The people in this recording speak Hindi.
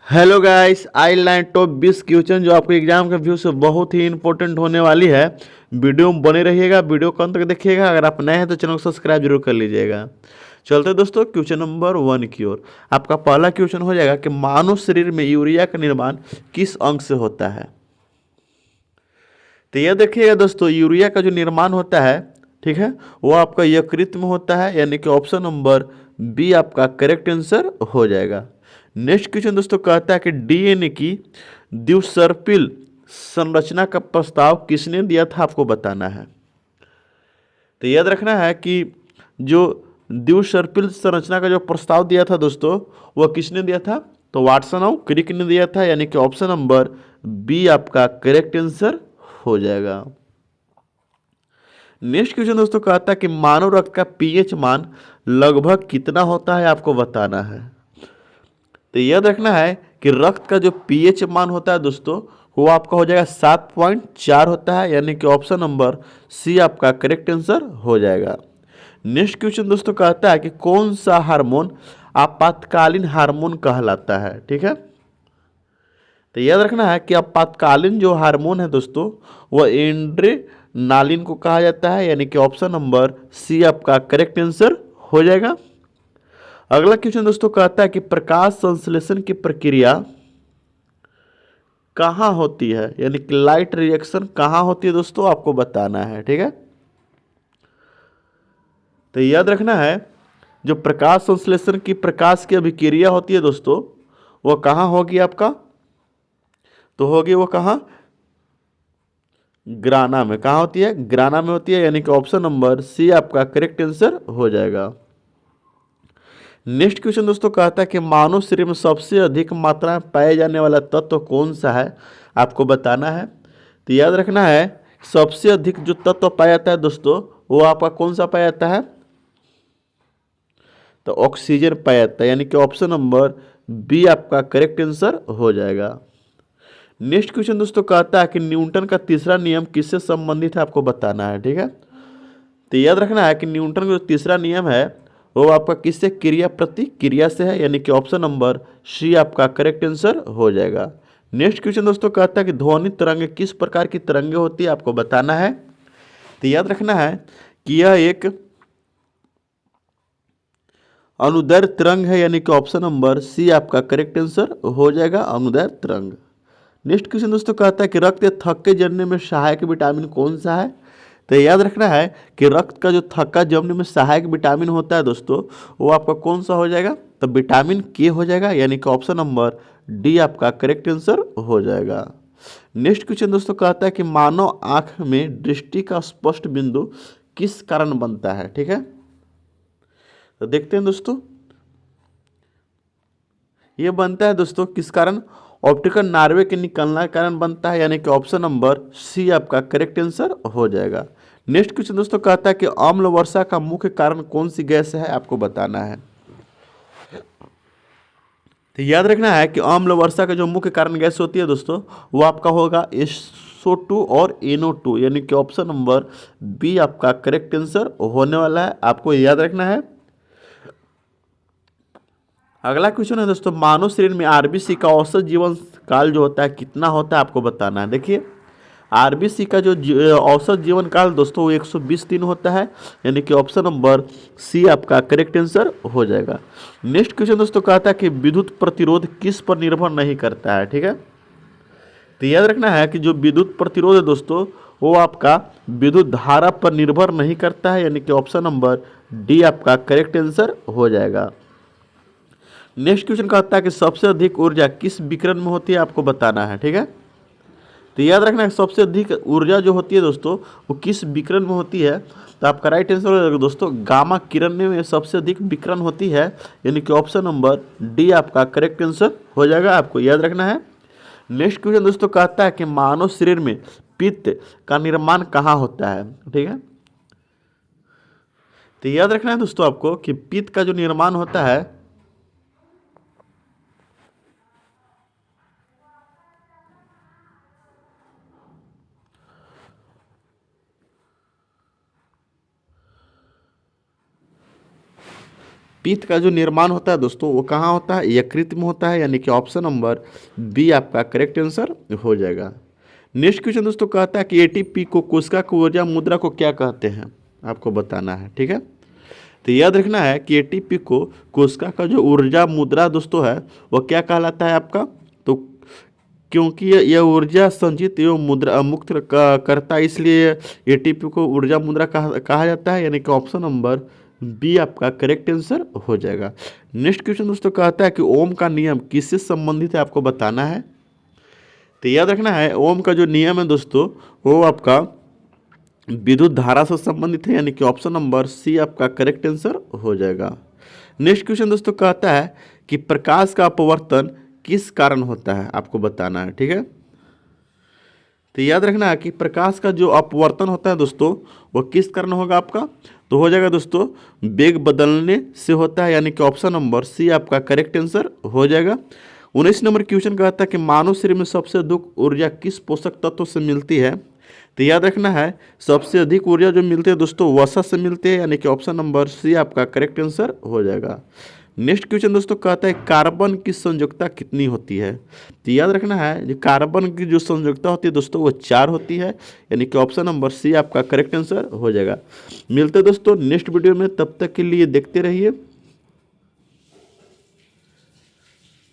Hello guys, island top 20 question जो आपके एग्जाम के व्यू से बहुत ही इंपॉर्टेंट होने वाली है। वीडियो में बने रहिएगा, वीडियो को अंत तक देखिएगा। अगर आप नए हैं तो चैनल को सब्सक्राइब जरूर कर लीजिएगा। चलते हैं दोस्तों क्वेश्चन नंबर 1 की ओर। आपका पहला क्वेश्चन हो जाएगा कि मानव शरीर में यूरिया का निर्माण किस अंग से होता है। तो यह देखिएगा दोस्तों, यूरिया का जो निर्माण होता है, ठीक है, वो आपका यकृत में होता है, यानी कि ऑप्शन नंबर बी आपका करेक्ट आंसर हो जाएगा। नेक्स्ट क्वेश्चन दोस्तों कहता है कि डीएनए की द्विसर्पिल संरचना का प्रस्ताव किसने दिया था, आपको बताना है। तो याद रखना है कि जो द्विसर्पिल संरचना का जो प्रस्ताव दिया था दोस्तों, वह किसने दिया था, तो वाटसन और क्रिक ने दिया था, यानी कि ऑप्शन नंबर बी आपका करेक्ट आंसर हो जाएगा। नेक्स्ट क्वेश्चन दोस्तों कहता है कि मानव रक्त का पीएच मान लगभग कितना होता है, आपको बताना है। तो याद रखना है कि रक्त का जो पीएच मान होता है दोस्तों, वो आपका हो जाएगा 7.4 होता है, यानी कि ऑप्शन नंबर सी आपका करेक्ट आंसर हो जाएगा। नेक्स्ट क्वेश्चन दोस्तों कहता है कि कौन सा हार्मोन आपातकालीन हार्मोन कहलाता है, ठीक है। तो याद रखना है कि आपातकालीन जो हार्मोन है दोस्तों, वह एंड्रेनालिन को कहा जाता है, यानी कि ऑप्शन नंबर सी आपका करेक्ट आंसर हो जाएगा। अगला क्वेश्चन दोस्तों कहता है कि प्रकाश संश्लेषण की प्रक्रिया कहाँ होती है, यानी कि लाइट रिएक्शन कहाँ होती है दोस्तों, आपको बताना है, ठीक है। तो याद रखना है, जो प्रकाश संश्लेषण की प्रकाश की अभिक्रिया होती है दोस्तों, वह कहाँ होगी आपका, तो होगी वो कहाँ, ग्राना में। कहाँ होती है, ग्राना में होती है, यानी कि ऑप्शन नंबर सी आपका करेक्ट आंसर हो जाएगा। नेक्स्ट क्वेश्चन दोस्तों कहता है कि मानव शरीर में सबसे अधिक मात्रा में पाए जाने वाला तत्व कौन सा है, आपको बताना है। तो याद रखना है, सबसे अधिक जो तत्व पाया जाता है दोस्तों, वो आपका कौन सा पाया जाता है, तो ऑक्सीजन पाया जाता है, यानी कि ऑप्शन नंबर बी आपका करेक्ट आंसर हो जाएगा। नेक्स्ट क्वेश्चन दोस्तों कहता है कि न्यूटन का तीसरा नियम किससे संबंधित है, आपको बताना है, ठीक है। तो याद रखना है कि न्यूटन का जो तीसरा नियम है, वो आपका किससे, क्रिया प्रतिक्रिया से है, यानी कि ऑप्शन नंबर सी आपका करेक्ट आंसर हो जाएगा। नेक्स्ट क्वेश्चन दोस्तों कहता है कि ध्वनि तरंग किस प्रकार की तरंगे होती है, आपको बताना है। तो याद रखना है कि यह एक अनुदैर्ध्य तरंग है, यानी कि ऑप्शन नंबर सी आपका करेक्ट आंसर हो जाएगा, अनुदैर्ध्य तरंग। नेक्स्ट क्वेश्चन दोस्तों कहता है कि रक्त या थक्के जमने में सहायक विटामिन कौन सा है। तो याद रखना है कि रक्त का जो थक्का जमने में सहायक विटामिन होता है दोस्तों, वो आपका कौन सा हो जाएगा, तो विटामिन के हो जाएगा, यानी कि ऑप्शन नंबर डी आपका करेक्ट आंसर हो जाएगा। नेक्स्ट क्वेश्चन दोस्तों कहता है कि मानव आंख में दृष्टि का स्पष्ट बिंदु किस कारण बनता है, ठीक है। तो देखते हैं दोस्तों, ये बनता है दोस्तों किस कारण, ऑप्टिकल नार्वे के निकलना के कारण बनता है, यानी कि ऑप्शन नंबर सी आपका करेक्ट आंसर हो जाएगा। नेक्स्ट क्वेश्चन दोस्तों कहता है कि अम्ल वर्षा का मुख्य कारण कौन सी गैस है, आपको बताना है। तो याद रखना है कि अम्ल वर्षा का जो मुख्य कारण गैस होती है दोस्तों, वो आपका होगा SO2 और NO2, यानी कि ऑप्शन नंबर बी आपका करेक्ट आंसर होने वाला है, आपको याद रखना है। अगला क्वेश्चन है दोस्तों, मानव शरीर में आरबीसी का औसत जीवन काल जो होता है कितना होता है, आपको बताना है। देखिए, आरबीसी का जो औसत जीवन काल दोस्तों, वो 120 दिन होता है, यानी कि ऑप्शन नंबर सी आपका करेक्ट आंसर हो जाएगा। नेक्स्ट क्वेश्चन दोस्तों कहता है कि विद्युत प्रतिरोध किस पर निर्भर नहीं करता है, ठीक है। तो याद रखना है कि जो विद्युत प्रतिरोध है दोस्तों, वो आपका विद्युत धारा पर निर्भर नहीं करता है, यानी कि ऑप्शन नंबर डी आपका करेक्ट आंसर हो जाएगा। नेक्स्ट क्वेश्चन कहता है कि सबसे अधिक ऊर्जा किस विकिरण में होती है, आपको बताना है, ठीक है। तो याद रखना है सबसे अधिक ऊर्जा जो होती है दोस्तों, वो किस विकिरण में होती है। तो आपका राइट आंसर हो जाएगा दोस्तों, गामा किरण में सबसे अधिक विकिरण होती है, यानी कि ऑप्शन नंबर डी आपका करेक्ट आंसर हो जाएगा, आपको याद रखना है। नेक्स्ट क्वेश्चन दोस्तों कहता है कि मानव शरीर में पित्त का निर्माण कहाँ होता है, ठीक है। तो याद रखना है दोस्तों आपको कि पित्त का जो निर्माण होता है, पित्त का जो निर्माण होता है दोस्तों वो कहाँ होता है, यकृत में होता है, यानी कि ऑप्शन नंबर बी आपका करेक्ट आंसर हो जाएगा। नेक्स्ट क्वेश्चन दोस्तों कहता है कि एटीपी को कोशिका की ऊर्जा मुद्रा को क्या कहते हैं, आपको बताना है। ठीक है, तो याद रखना है कि एटीपी को कोशिका का जो ऊर्जा मुद्रा दोस्तों है वो क्या कहलाता है आपका, तो क्योंकि यह ऊर्जा संचित एवं मुद्रा मुक्त करता है, इसलिए एटीपी को ऊर्जा मुद्रा कहा जाता है, यानी कि ऑप्शन नंबर बी आपका करेक्ट आंसर हो जाएगा। नेक्स्ट क्वेश्चन दोस्तों कहता है कि ओम का नियम किससे संबंधित है, आपको बताना है। तो याद रखना है ओम का जो नियम है दोस्तों वो आपका विद्युत धारा से संबंधित है, यानी कि ऑप्शन नंबर सी आपका करेक्ट आंसर हो जाएगा। नेक्स्ट क्वेश्चन दोस्तों कहता है कि प्रकाश का अपवर्तन किस कारण होता है, आपको बताना है। ठीक है, तो याद रखना है कि प्रकाश का जो अपवर्तन होता है दोस्तों वो किस कारण होगा आपका, तो हो जाएगा दोस्तों वेग बदलने से होता है, यानी कि ऑप्शन नंबर सी आपका करेक्ट आंसर हो जाएगा। 19 नंबर क्वेश्चन कहता है कि मानव शरीर में सबसे अधिक ऊर्जा किस पोषक तत्व से मिलती है, तो याद रखना है सबसे अधिक ऊर्जा जो मिलती है दोस्तों वसा से मिलती है, यानी कि ऑप्शन नंबर सी आपका करेक्ट आंसर हो जाएगा। नेक्स्ट क्वेश्चन दोस्तों कहता है कार्बन की संयोजकता कितनी होती है, तो याद रखना है जो कार्बन की जो संयोजकता होती है दोस्तों वो 4 होती है, यानी कि ऑप्शन नंबर सी आपका करेक्ट आंसर हो जाएगा। मिलते हैं दोस्तों नेक्स्ट वीडियो में, तब तक के लिए देखते रहिए।